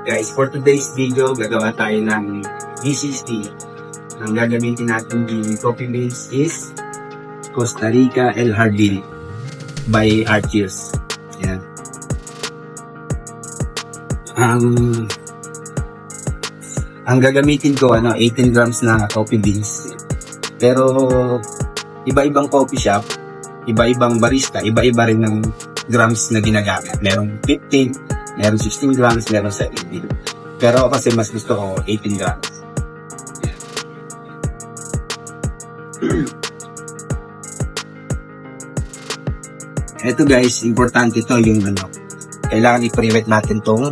Guys, for today's video, gagawa tayo ng VCC. Ang gagamitin natin yung coffee beans is Costa Rica El Jardín by Archies. Yan. Ang gagamitin ko, 18 grams na coffee beans. Pero, iba-ibang coffee shop, iba-ibang barista, iba-iba rin ng grams na ginagamit. Merong 15, meron 16 grams, meron 17. Pero kasi mas gusto ko 18 grams. Ito guys, importante to yung kailangan i-prevent natin tong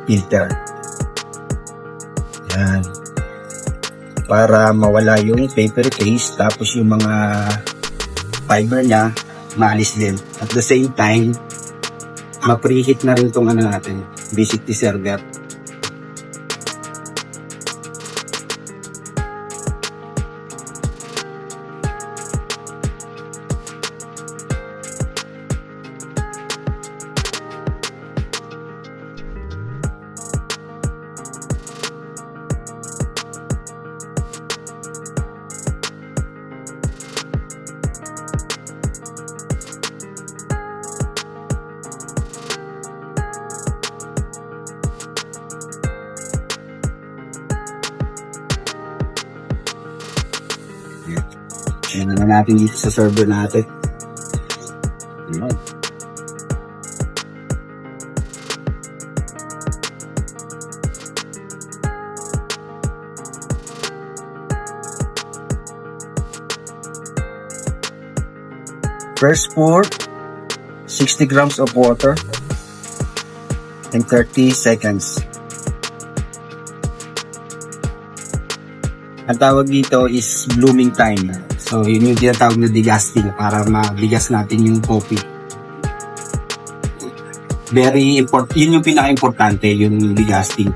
filter. Yan. Para mawala yung paper case, tapos yung mga fiber niya, maalis din. At the same time, ma-preheat na rin itong natin, VCT server. Ayan naman natin dito sa server natin. Ayan. First pour 60 grams of water in 30 seconds. Ang tawag dito is blooming time. So, yun yung tinatawag na degasting para mabigas natin yung coffee. Very important. Yun yung pinaka-importante, yung degasting.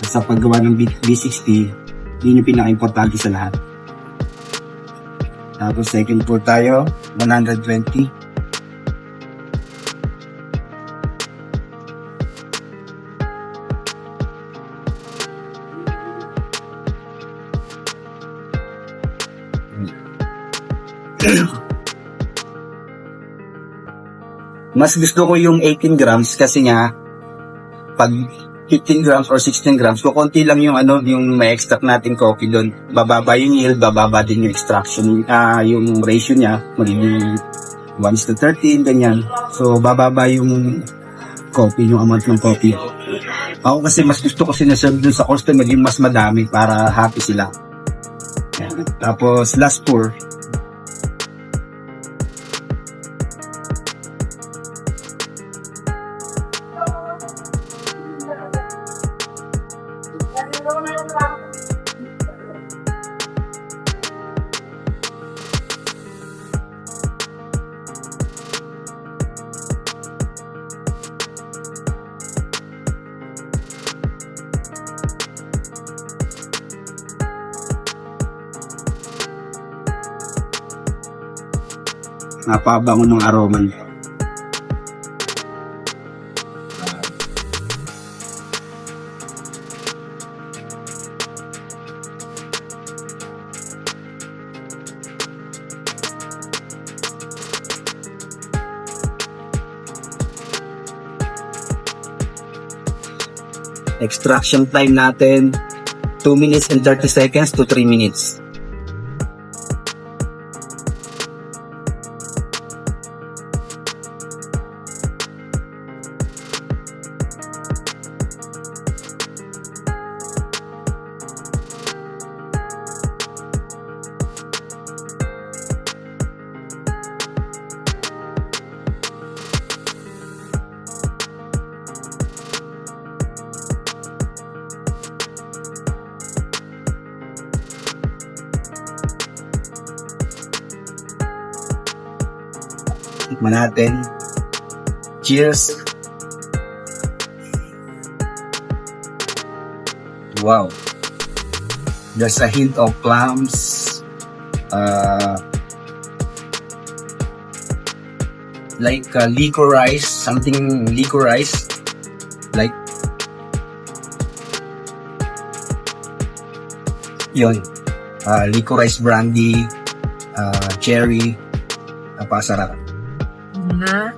Sa paggawa ng V60, yun yung pinaka-importante sa lahat. Tapos, second pour tayo, 120. Mas gusto ko yung 18 grams kasi nga pag 15 grams or 16 grams, kukunti lang yung yung may extract natin coffee doon. Bababa yung yield, bababa din yung extraction, yung ratio niya, magiging 1:13, ganyan. So, bababa yung coffee, yung amount ng coffee. Ako kasi mas gusto ko sinaserve dun sa customer yung mas madami para happy sila. Yan. Tapos, last pour. Napabango ng aroma niya. Extraction time natin 2 minutes and 30 seconds to 3 minutes. Tikman natin. Cheers! Wow! There's a hint of plums. Like licorice, something licorice. Like Yun. Licorice brandy, cherry, napakasarap. Na.